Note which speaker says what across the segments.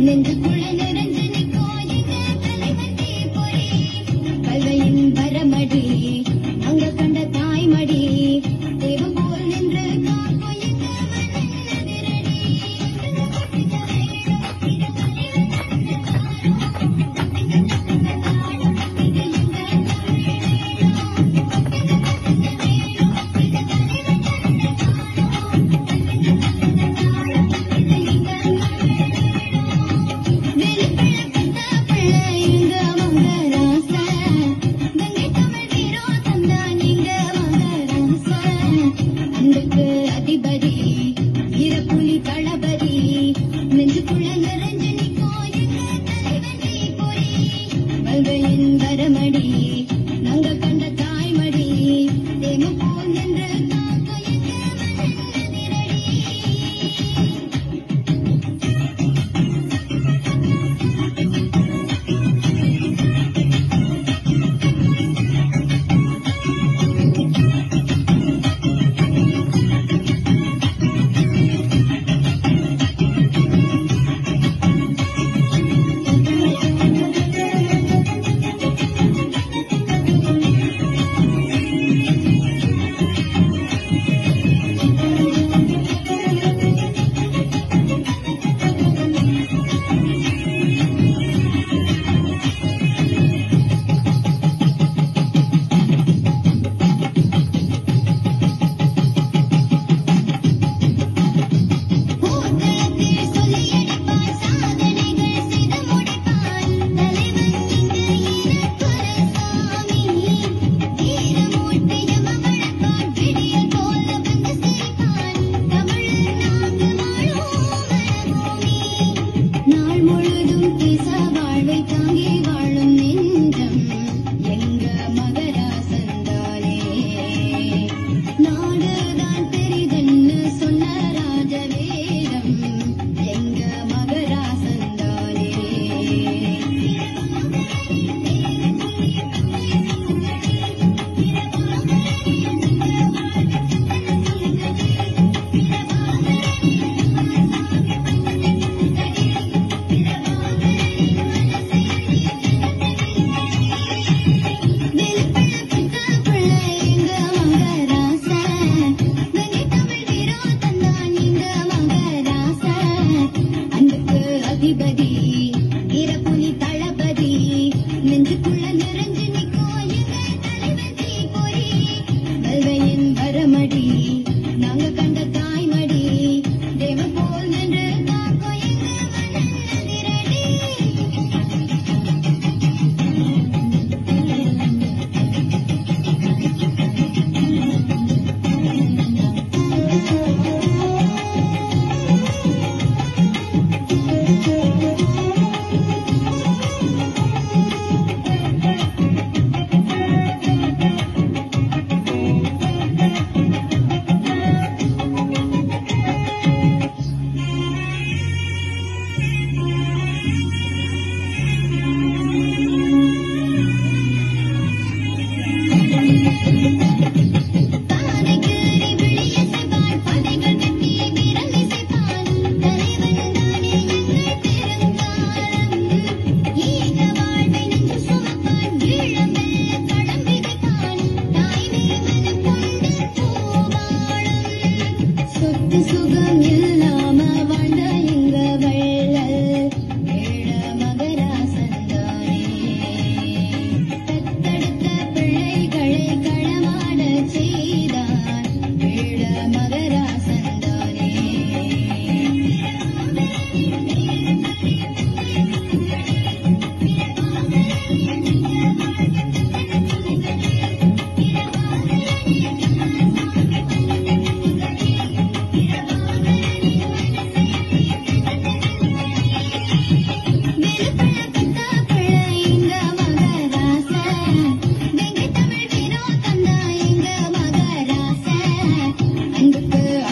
Speaker 1: நெஞ்சுக்குள்ள நிறைஞ்சு நிற்கும் எங்க தலைவன் தீப்பொறி. கல்வையின் வரமடி நாங்க கண்ட தாய்மடி, தெய்வம் போல் நின்று காக்கும் எங்க மண்ணின் விரடி. அதிபதி வீரப்புலி தளபதி நெஞ்சுக்குள்ள நிறைஞ்சு நிற்கும் எங்க தலைவன் தீப்பொறி. கல்வையின் வரமடி நாங்க கண்ட தாய்மடி, தெய்வம் போல் நின்று காக்கும் எங்க மண்ணின் விரடி. அதிபதி வீரப்புலி தளபதி நெஞ்சுக்குள்ள நிறைஞ்சு நிற்கும் எங்க தலைவன் தீப்பொறி. கல்வையின் வரமடி நாங்க கண்ட தாய்மடி, தெய்வம் போல் நின்று காக்கும் எங்க மண்ணின் விரடி. சுகம் இல்லாம வாழ்ந்த எங்க வள்ளல் ஏழ மகராசந்தானே. தத்தெடுத்த பிள்ளைகளை களமாட செய்தான் ஏழ மகராசந்தானே.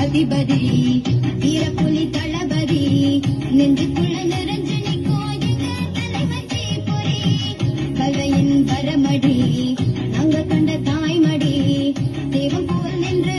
Speaker 1: அதிபதி வீரப்புலி தளபதி நெஞ்சுக்குள்ள நிறைஞ்சு நிற்கும் எங்க தலைவன் தீப்பொறி. கல்வையின் வரமடி நாங்க கண்ட தாய்மடி, தெய்வம் போல் நின்று